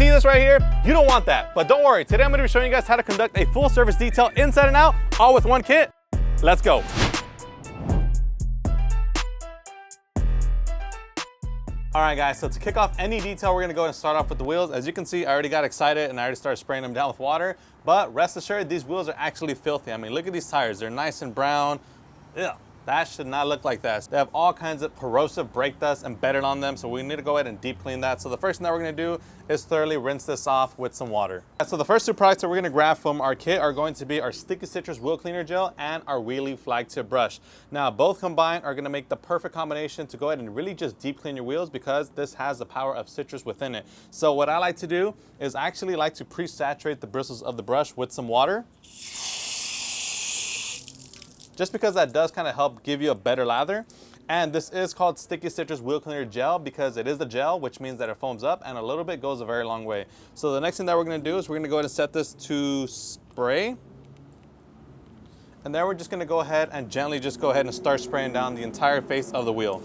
See this right here? You don't want that. But don't worry, today I'm gonna be showing you guys how to conduct a full service detail inside and out, all with one kit. Let's go. All right guys, so to kick off any detail, we're gonna go and start off with the wheels. As you can see, I already got excited and I already started spraying them down with water, but rest assured, these wheels are actually filthy. I mean, look at these tires, they're nice and brown. Ugh. That should not look like that. They have all kinds of corrosive brake dust embedded on them, so we need to go ahead and deep clean that. So the first thing that we're gonna do is thoroughly rinse this off with some water. So the first two products that we're gonna grab from our kit are going to be our Sticky Citrus Wheel Cleaner Gel and our Wheelie Flag Tip Brush. Now, both combined are gonna make the perfect combination to go ahead and really just deep clean your wheels because this has the power of citrus within it. So what I like to do is I actually like to pre-saturate the bristles of the brush with some water, just because that does kind of help give you a better lather. And this is called Sticky Citrus Wheel Cleaner Gel because it is a gel, which means that it foams up and a little bit goes a very long way. So the next thing that we're gonna do is we're gonna go ahead and set this to spray. And then we're just gonna go ahead and gently just go ahead and start spraying down the entire face of the wheel.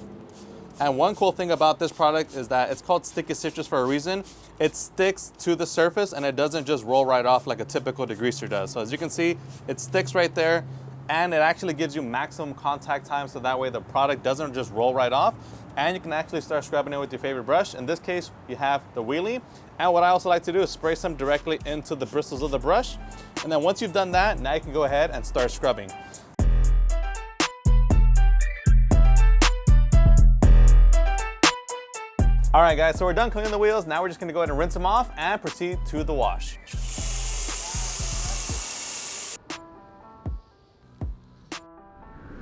And one cool thing about this product is that it's called Sticky Citrus for a reason. It sticks to the surface and it doesn't just roll right off like a typical degreaser does. So as you can see, it sticks right there, and it actually gives you maximum contact time, so that way the product doesn't just roll right off, and you can actually start scrubbing it with your favorite brush. In this case, you have the Wheelie, and what I also like to do is spray some directly into the bristles of the brush, and then once you've done that, now you can go ahead and start scrubbing. All right guys, so we're done cleaning the wheels. Now we're just gonna go ahead and rinse them off and proceed to the wash.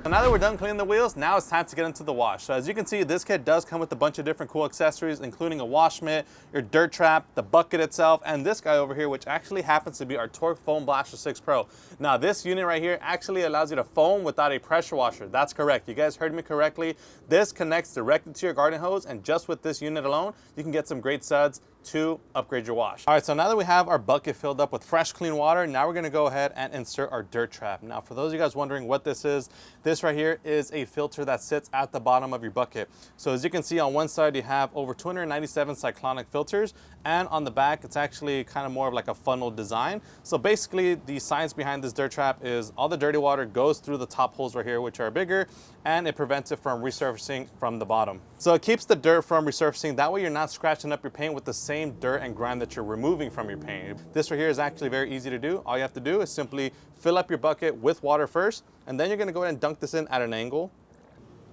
So now that we're done cleaning the wheels, now it's time to get into the wash. So as you can see, this kit does come with a bunch of different cool accessories, including a wash mitt, your dirt trap, the bucket itself, and this guy over here, which actually happens to be our Torque Foam Blaster 6 Pro. Now this unit right here actually allows you to foam without a pressure washer. That's correct, you guys heard me correctly. This connects directly to your garden hose, and just with this unit alone, you can get some great suds to upgrade your wash. All right, so now that we have our bucket filled up with fresh, clean water, now we're gonna go ahead and insert our dirt trap. Now, for those of you guys wondering what this is, this right here is a filter that sits at the bottom of your bucket. So as you can see, on one side, you have over 297 cyclonic filters, and on the back, it's actually kind of more of like a funnel design. So basically, the science behind this dirt trap is all the dirty water goes through the top holes right here, which are bigger, and it prevents it from resurfacing from the bottom. So it keeps the dirt from resurfacing. That way you're not scratching up your paint with the same dirt and grime that you're removing from your paint. This right here is actually very easy to do. All you have to do is simply fill up your bucket with water first, and then you're gonna go ahead and dunk this in at an angle.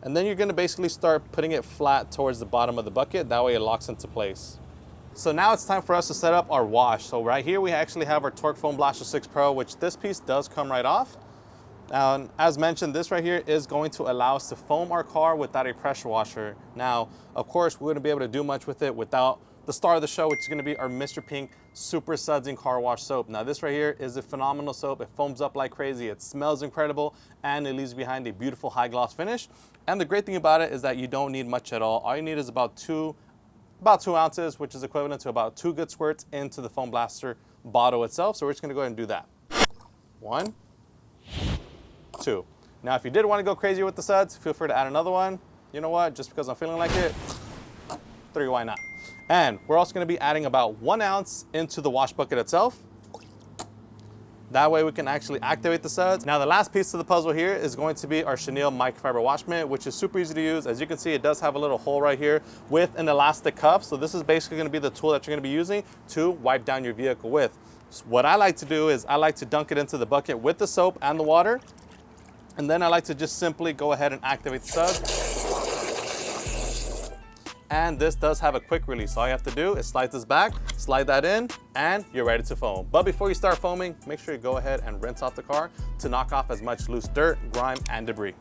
And then you're gonna basically start putting it flat towards the bottom of the bucket. That way it locks into place. So now it's time for us to set up our wash. So right here we actually have our Torque Foam Blaster 6 Pro, which this piece does come right off. Now, as mentioned, this right here is going to allow us to foam our car without a pressure washer. Now, of course, we wouldn't be able to do much with it without the star of the show, which is gonna be our Mr. Pink Super Sudsing Car Wash Soap. Now, this right here is a phenomenal soap. It foams up like crazy, it smells incredible, and it leaves behind a beautiful high gloss finish. And the great thing about it is that you don't need much at all. All you need is about two ounces, which is equivalent to about 2 good squirts into the foam blaster bottle itself. So we're just gonna go ahead and do that. 1, 2. Now, if you did wanna go crazy with the suds, feel free to add another one. You know what, just because I'm feeling like it, 3, why not? And we're also gonna be adding about 1 ounce into the wash bucket itself. That way we can actually activate the suds. Now the last piece of the puzzle here is going to be our Chenille microfiber wash mitt, which is super easy to use. As you can see, it does have a little hole right here with an elastic cuff. So this is basically gonna be the tool that you're gonna be using to wipe down your vehicle with. So what I like to do is I like to dunk it into the bucket with the soap and the water. And then I like to just simply go ahead and activate the suds. And this does have a quick release. All you have to do is slide this back, slide that in, and you're ready to foam. But before you start foaming, make sure you go ahead and rinse off the car to knock off as much loose dirt, grime, and debris.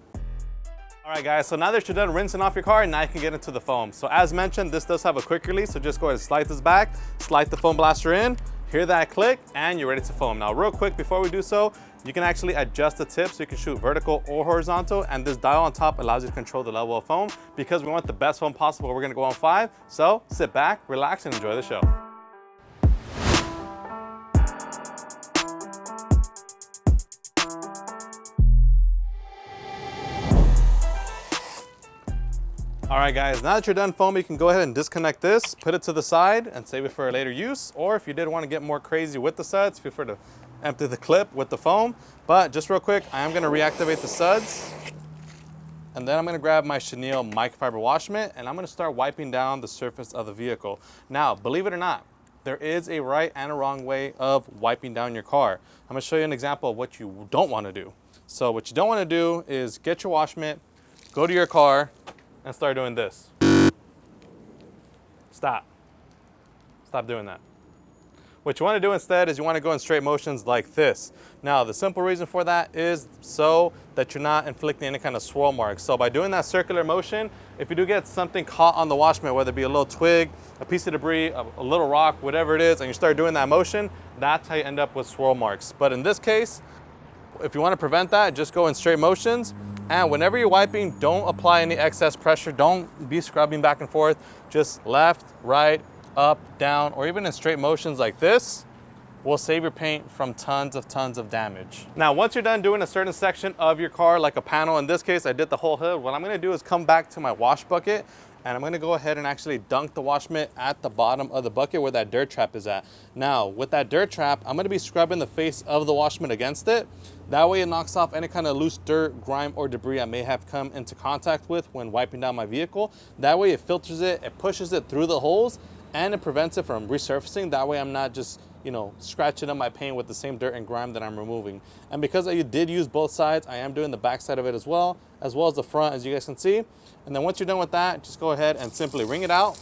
All right guys, so now that you're done rinsing off your car, now you can get into the foam. So as mentioned, this does have a quick release, so just go ahead and slide this back, slide the foam blaster in, hear that click, and you're ready to foam. Now real quick, before we do so, you can actually adjust the tip so you can shoot vertical or horizontal, and this dial on top allows you to control the level of foam. Because we want the best foam possible, we're gonna go on 5. So sit back, relax, and enjoy the show. All right guys, now that you're done foaming, you can go ahead and disconnect this, put it to the side and save it for a later use. Or if you did want to get more crazy with the suds, feel free to empty the clip with the foam. But just real quick, I am going to reactivate the suds. And then I'm going to grab my chenille microfiber wash mitt and I'm going to start wiping down the surface of the vehicle. Now, believe it or not, there is a right and a wrong way of wiping down your car. I'm going to show you an example of what you don't want to do. So what you don't want to do is get your wash mitt, go to your car, and start doing this. Stop. Stop doing that. What you want to do instead is you want to go in straight motions like this. Now, the simple reason for that is so that you're not inflicting any kind of swirl marks. So by doing that circular motion, if you do get something caught on the wash mitt, whether it be a little twig, a piece of debris, a little rock, whatever it is, and you start doing that motion, that's how you end up with swirl marks. But in this case, if you want to prevent that, just go in straight motions. And whenever you're wiping, don't apply any excess pressure. Don't be scrubbing back and forth. Just left, right, up, down, or even in straight motions like this will save your paint from tons of damage. Now, once you're done doing a certain section of your car, like a panel, in this case, I did the whole hood, what I'm gonna do is come back to my wash bucket and I'm gonna go ahead and actually dunk the wash mitt at the bottom of the bucket where that dirt trap is at. Now, with that dirt trap, I'm gonna be scrubbing the face of the wash mitt against it. That way it knocks off any kind of loose dirt, grime, or debris I may have come into contact with when wiping down my vehicle. That way it filters it, it pushes it through the holes, and it prevents it from resurfacing. That way I'm not just, scratching up my paint with the same dirt and grime that I'm removing. And because I did use both sides, I am doing the back side of it as well as the front, as you guys can see. And then once you're done with that, just go ahead and simply wring it out.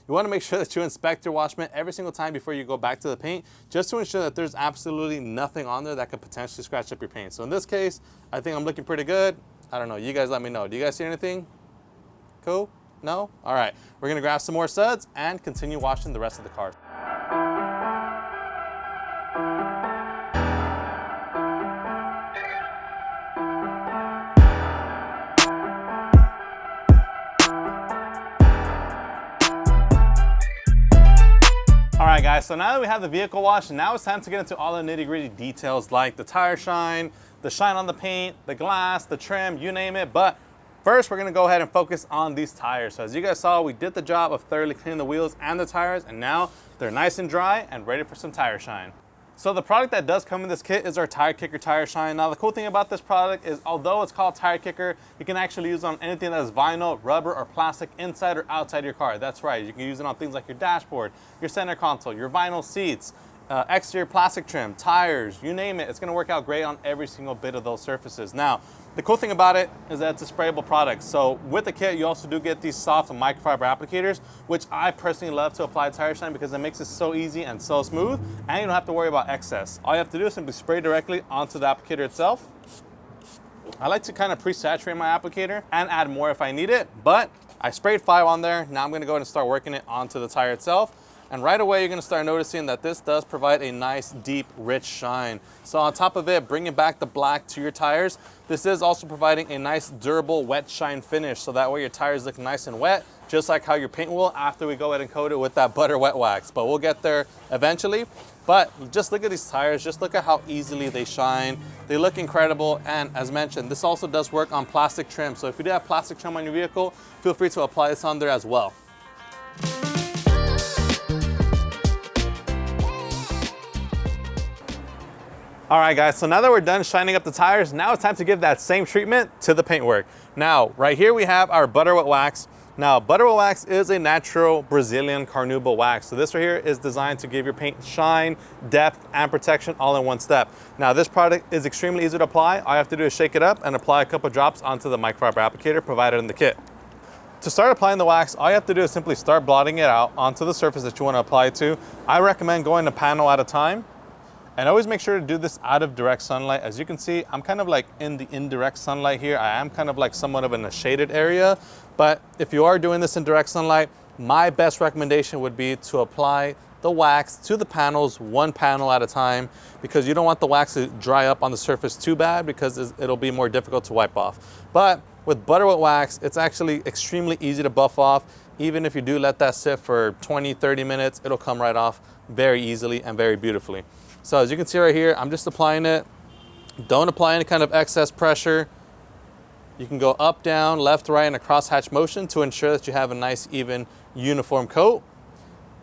You want to make sure that you inspect your wash mitt every single time before you go back to the paint, just to ensure that there's absolutely nothing on there that could potentially scratch up your paint. So in this case, I think I'm looking pretty good. I don't know, you guys let me know. Do you guys see anything? Cool? No? All right, we're gonna grab some more suds and continue washing the rest of the car. All right guys, so now that we have the vehicle washed, now it's time to get into all the nitty-gritty details like the tire shine, the shine on the paint, the glass, the trim, you name it. But first, we're gonna go ahead and focus on these tires. So as you guys saw, we did the job of thoroughly cleaning the wheels and the tires, and now they're nice and dry and ready for some tire shine. So the product that does come in this kit is our Tire Kicker Tire Shine. Now the cool thing about this product is although it's called Tire Kicker, you can actually use it on anything that is vinyl, rubber, or plastic inside or outside your car. That's right, you can use it on things like your dashboard, your center console, your vinyl seats, exterior plastic trim, tires, you name it. It's gonna work out great on every single bit of those surfaces. Now, the cool thing about it is that it's a sprayable product. So with the kit, you also do get these soft microfiber applicators, which I personally love to apply tire shine because it makes it so easy and so smooth, and you don't have to worry about excess. All you have to do is simply spray directly onto the applicator itself. I like to kind of pre-saturate my applicator and add more if I need it, but I sprayed 5 on there. Now I'm gonna go ahead and start working it onto the tire itself. And right away, you're gonna start noticing that this does provide a nice, deep, rich shine. So on top of it, bringing back the black to your tires, this is also providing a nice, durable, wet shine finish. So that way your tires look nice and wet, just like how your paint will after we go ahead and coat it with that butter wet wax. But we'll get there eventually. But just look at these tires, just look at how easily they shine. They look incredible. And as mentioned, this also does work on plastic trim. So if you do have plastic trim on your vehicle, feel free to apply this on there as well. All right guys, so now that we're done shining up the tires, now it's time to give that same treatment to the paintwork. Now, right here we have our butter wet wax. Now, butter wet wax is a natural Brazilian carnauba wax. So this right here is designed to give your paint shine, depth, and protection all in one step. Now, this product is extremely easy to apply. All you have to do is shake it up and apply a couple drops onto the microfiber applicator provided in the kit. To start applying the wax, all you have to do is simply start blotting it out onto the surface that you want to apply it to. I recommend going a panel at a time. And always make sure to do this out of direct sunlight. As you can see, I'm kind of like in the indirect sunlight here. I am kind of like somewhat of in a shaded area. But if you are doing this in direct sunlight, my best recommendation would be to apply the wax to the panels, one panel at a time, because you don't want the wax to dry up on the surface too bad because it'll be more difficult to wipe off. But with butter wet wax, it's actually extremely easy to buff off. Even if you do let that sit for 20, 30 minutes, it'll come right off very easily and very beautifully. So as you can see right here, I'm just applying it. Don't apply any kind of excess pressure. You can go up, down, left, right in a crosshatch motion to ensure that you have a nice, even, uniform coat.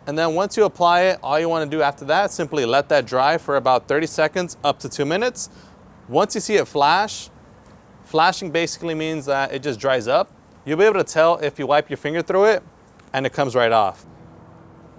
And then once you apply it, all you want to do after that, simply let that dry for about 30 seconds up to 2 minutes. Once you see it flash, flashing basically means that it just dries up. You'll be able to tell if you wipe your finger through it and it comes right off.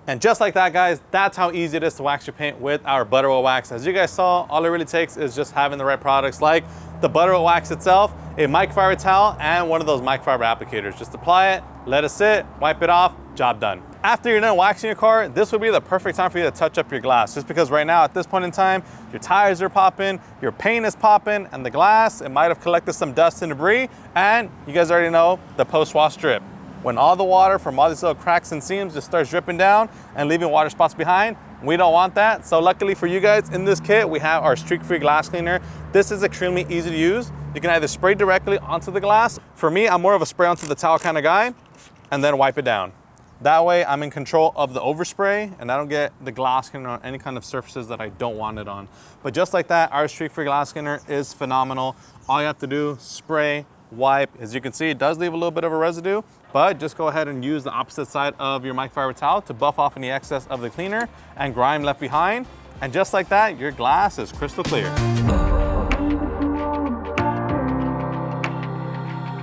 And just like that, guys, that's how easy it is to wax your paint with our butter oil wax. As you guys saw, all it really takes is just having the right products like the butter oil wax itself, a microfiber towel, and one of those microfiber applicators. Just apply it, let it sit, wipe it off, job done. After you're done waxing your car, this would be the perfect time for you to touch up your glass. Just because right now, at this point in time, your tires are popping, your paint is popping, and the glass, it might have collected some dust and debris, and you guys already know the post-wash drip. When all the water from all these little cracks and seams just starts dripping down and leaving water spots behind, we don't want that. So luckily for you guys, in this kit, we have our streak-free glass cleaner. This is extremely easy to use. You can either spray directly onto the glass. For me, I'm more of a spray onto the towel kind of guy, and then wipe it down. That way, I'm in control of the overspray, and I don't get the glass cleaner on any kind of surfaces that I don't want it on. But just like that, our streak-free glass cleaner is phenomenal. All you have to do, spray, wipe. As you can see, it does leave a little bit of a residue, but just go ahead and use the opposite side of your microfiber towel to buff off any excess of the cleaner and grime left behind. And just like that, your glass is crystal clear.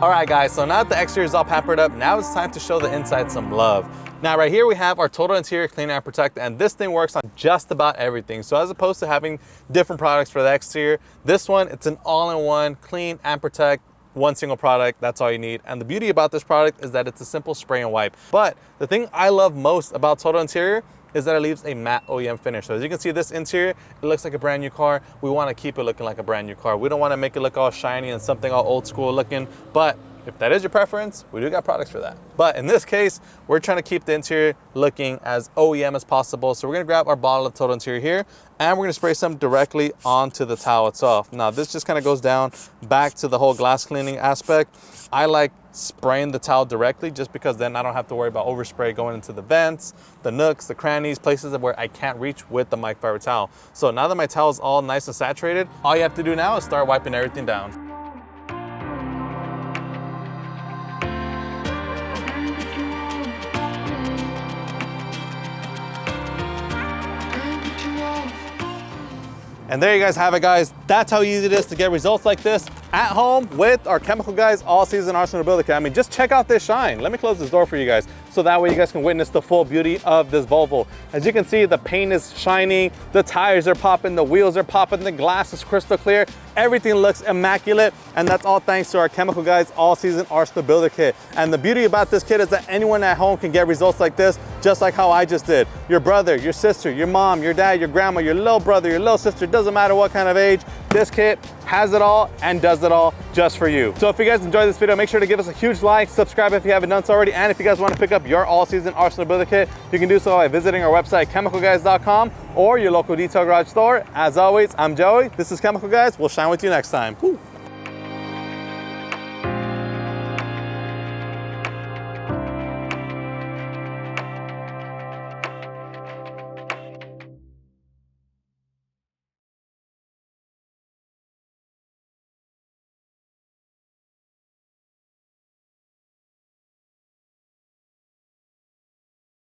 All right, guys, so now that the exterior is all pampered up, now it's time to show the inside some love. Now, right here we have our Total Interior Clean and Protect, and this thing works on just about everything. So as opposed to having different products for the exterior, this one, it's an all-in-one clean and protect, one single product, that's all you need. And the beauty about this product is that it's a simple spray and wipe. But the thing I love most about Total Interior is that it leaves a matte OEM finish. So as you can see, this interior, it looks like a brand new car. We want to keep it looking like a brand new car. We don't want to make it look all shiny and something all old school looking, but if that is your preference, we do got products for that. But in this case, we're trying to keep the interior looking as OEM as possible. So we're gonna grab our bottle of Total Interior here, and we're gonna spray some directly onto the towel itself. Now, this just kind of goes down back to the whole glass cleaning aspect. I like spraying the towel directly just because then I don't have to worry about overspray going into the vents, the nooks, the crannies, places where I can't reach with the microfiber towel. So now that my towel is all nice and saturated, all you have to do now is start wiping everything down. And there you guys have it, guys. That's how easy it is to get results like this at home with our Chemical Guys all-season arsenal builder kit. I mean, just check out this shine. Let me close this door for you guys, so that way you guys can witness the full beauty of this Volvo. As you can see, the paint is shining, the tires are popping, the wheels are popping, the glass is crystal clear. Everything looks immaculate, and that's all thanks to our Chemical Guys all-season arsenal builder kit. And the beauty about this kit is that anyone at home can get results like this, just like how I just did. Your brother, your sister, your mom, your dad, your grandma, your little brother, your little sister, doesn't matter what kind of age, this kit has it all and does it all just for you. So if you guys enjoyed this video, make sure to give us a huge like, subscribe if you haven't done so already, and if you guys want to pick up your all-season arsenal builder kit, you can do so by visiting our website, chemicalguys.com, or your local detail garage store. As always, I'm Joey, this is Chemical Guys. We'll shine with you next time. Woo.